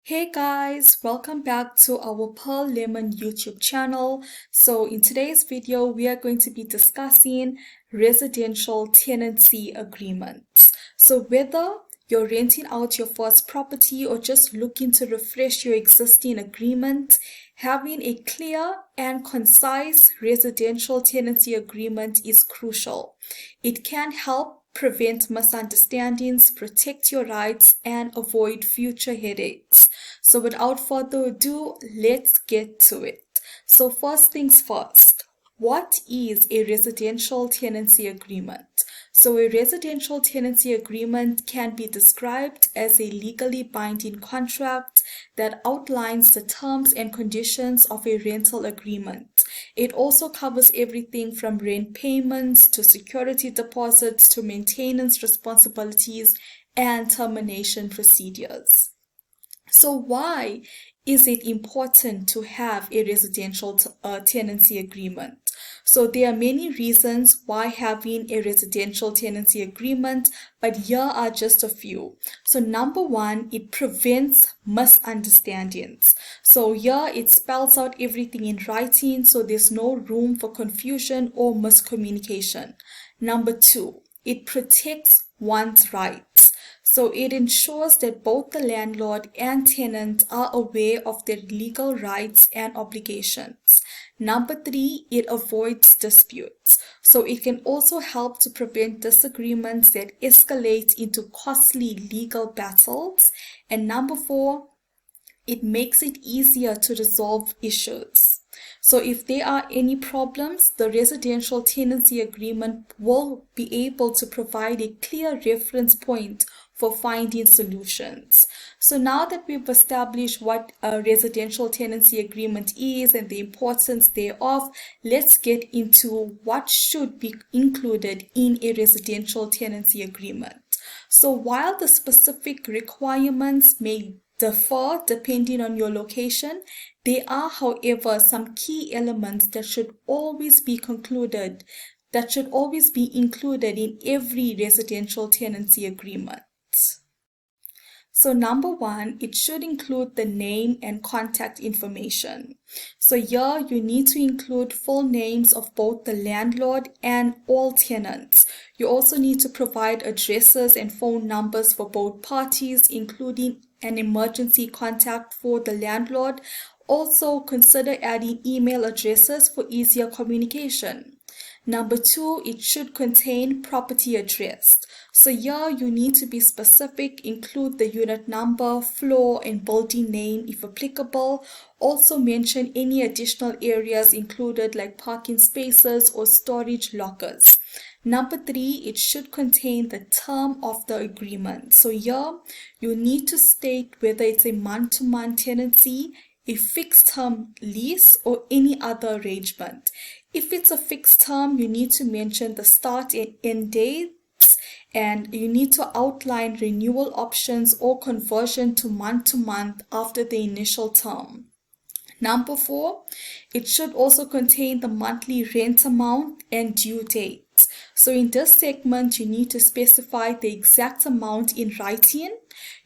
Hey guys, welcome back to our Pearl Lemon YouTube channel. So in today's video, we are going to be discussing residential tenancy agreements. So whether you're renting out your first property or just looking to refresh your existing agreement, having a clear and concise residential tenancy agreement is crucial. It can help prevent misunderstandings, protect your rights, and avoid future headaches. So without further ado, let's get to it. So first things first, what is a residential tenancy agreement? So a residential tenancy agreement can be described as a legally binding contract that outlines the terms and conditions of a rental agreement. It also covers everything from rent payments to security deposits to maintenance responsibilities and termination procedures. So why is it important to have a residential tenancy agreement? So there are many reasons why having a residential tenancy agreement, but here are just a few. So number one, it prevents misunderstandings. So here it spells out everything in writing, so there's no room for confusion or miscommunication. Number two, it protects one's rights. So it ensures that both the landlord and tenant are aware of their legal rights and obligations. Number three, it avoids disputes. So it can also help to prevent disagreements that escalate into costly legal battles. And number four, it makes it easier to resolve issues. So if there are any problems, the residential tenancy agreement will be able to provide a clear reference point for finding solutions. So now that we've established what a residential tenancy agreement is and the importance thereof, let's get into what should be included in a residential tenancy agreement. So while the specific requirements may differ depending on your location, there are, however, some key elements that should always be included in every residential tenancy agreement. So number one, it should include the name and contact information. So here you need to include full names of both the landlord and all tenants. You also need to provide addresses and phone numbers for both parties, including an emergency contact for the landlord. Also consider adding email addresses for easier communication. Number two, it should contain property address. So here you need to be specific, include the unit number, floor, and building name if applicable. Also mention any additional areas included like parking spaces or storage lockers. Number three, it should contain the term of the agreement. So here you need to state whether it's a month-to-month tenancy, a fixed term lease, or any other arrangement. If it's a fixed term, you need to mention the start and end dates, and you need to outline renewal options or conversion to month after the initial term. Number four, it should also contain the monthly rent amount and due date. So in this segment, you need to specify the exact amount in writing.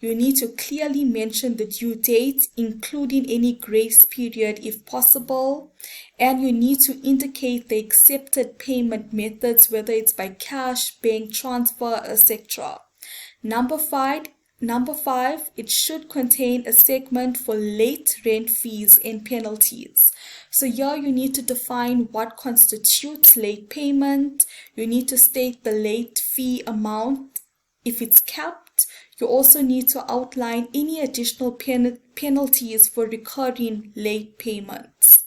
You need to clearly mention the due date, including any grace period if possible. And you need to indicate the accepted payment methods, whether it's by cash, bank transfer, etc. Number five, it should contain a segment for late rent fees and penalties. So here you need to define what constitutes late payment. You need to state the late fee amount if it's capped. You also need to outline any additional penalties for recurring late payments.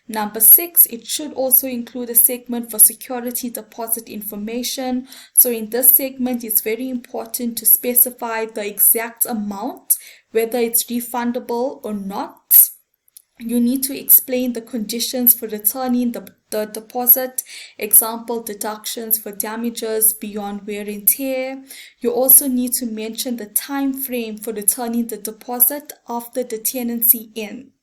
Number six, it should also include a segment for security deposit information. So in this segment, it's very important to specify the exact amount, whether it's refundable or not. You need to explain the conditions for returning the deposit, example, deductions for damages beyond wear and tear. You also need to mention the time frame for returning the deposit after the tenancy ends.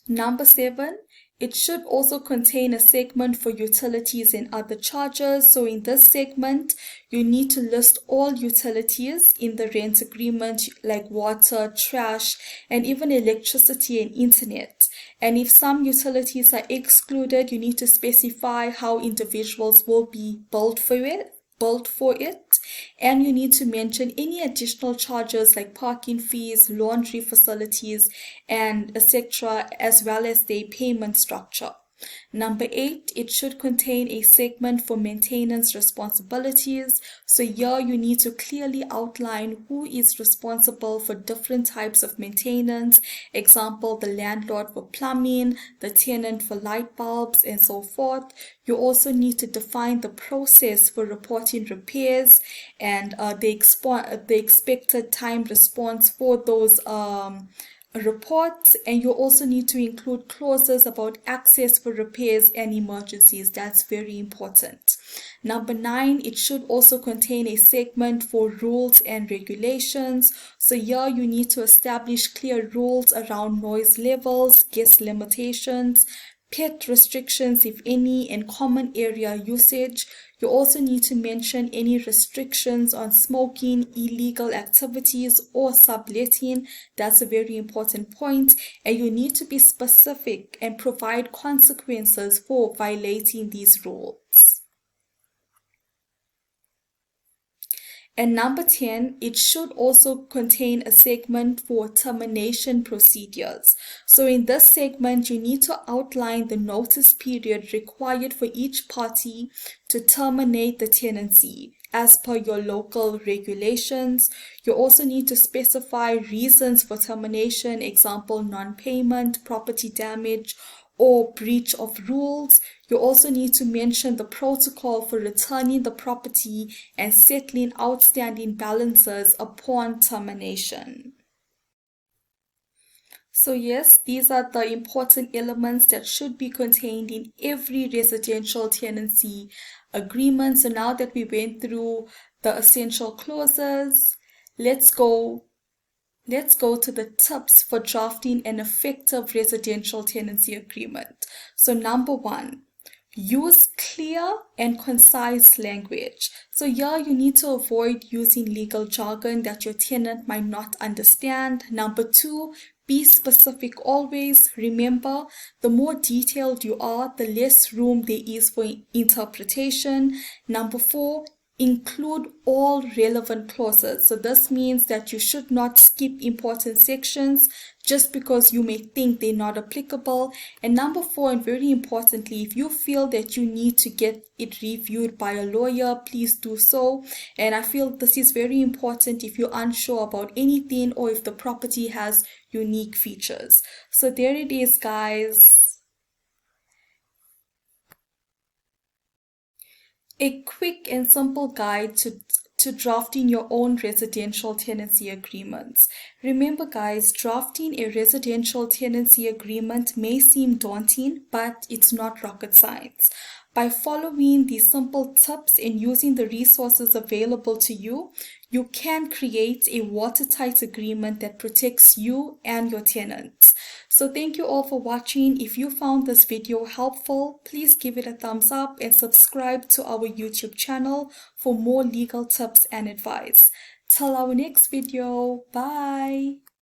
Number seven, It should also contain a segment for utilities and other charges. So in this segment, you need to list all utilities in the rent agreement, like water, trash, and even electricity and internet. And if some utilities are excluded, you need to specify how individuals will be billed for it, and you need to mention any additional charges like parking fees, laundry facilities, and etc., as well as their payment structure. Number 8, it should contain a segment for maintenance responsibilities. So here you need to clearly outline who is responsible for different types of maintenance. Example, the landlord for plumbing, the tenant for light bulbs, and so forth. You also need to define the process for reporting repairs and the expected time response for those reports, and you also need to include clauses about access for repairs and emergencies. That's very important. Number 9, it should also contain a segment for rules and regulations. So here you need to establish clear rules around noise levels, guest limitations, pet restrictions, if any, and common area usage. You also need to mention any restrictions on smoking, illegal activities, or subletting. That's a very important point. And you need to be specific and provide consequences for violating these rules. And number 10, it should also contain a segment for termination procedures. So in this segment, you need to outline the notice period required for each party to terminate the tenancy as per your local regulations. You also need to specify reasons for termination, example, non-payment, property damage, or breach of rules. You also need to mention the protocol for returning the property and settling outstanding balances upon termination. So yes, these are the important elements that should be contained in every residential tenancy agreement. So now that we went through the essential clauses, let's go to the tips for drafting an effective residential tenancy agreement. So number 1, use clear and concise language. So here you need to avoid using legal jargon that your tenant might not understand. Number 2, be specific always. Remember, the more detailed you are, the less room there is for interpretation. Number 4, include all relevant clauses. So this means that you should not skip important sections just because you may think they're not applicable. And number 4, and very importantly, if you feel that you need to get it reviewed by a lawyer, please do so. And I feel this is very important if you're unsure about anything or if the property has unique features. So there it is, guys. A quick and simple guide to drafting your own residential tenancy agreements. Remember guys, drafting a residential tenancy agreement may seem daunting, but it's not rocket science. By following these simple tips and using the resources available to you, you can create a watertight agreement that protects you and your tenants. So thank you all for watching. If you found this video helpful, please give it a thumbs up and subscribe to our YouTube channel for more legal tips and advice. Till our next video, bye!